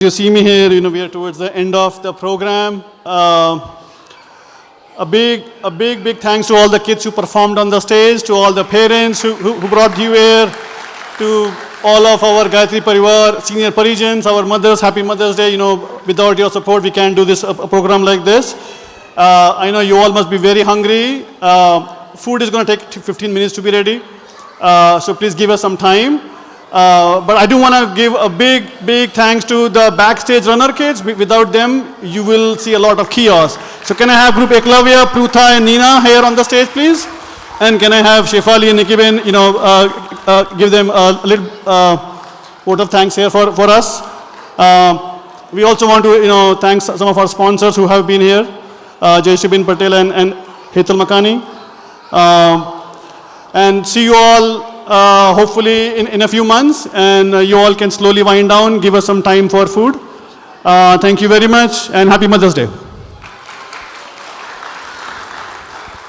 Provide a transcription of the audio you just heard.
You see me here, we are towards the end of the program. A big thanks to all the kids who performed on the stage, to all the parents who brought you here, to all of our Gayatri Parivar, senior Parijans, our mothers, happy Mother's Day. Without your support, we can't do this, a program like this. I know you all must be very hungry. Food is going to take 15 minutes to be ready. So please give us some time. But I do want to give a big thanks to the backstage runner kids. Without them, you will see a lot of chaos. So can I have group Eklavya, Prutha and Nina here on the stage, please? And can I have Shefali and Nikiben, give them a little vote of thanks here for us. We also want to, thank some of our sponsors who have been here, Jayshribin Patel and Hetal Makani. And see you all hopefully in a few months, and you all can slowly wind down, give us some time for food. Thank you very much, and happy Mother's Day.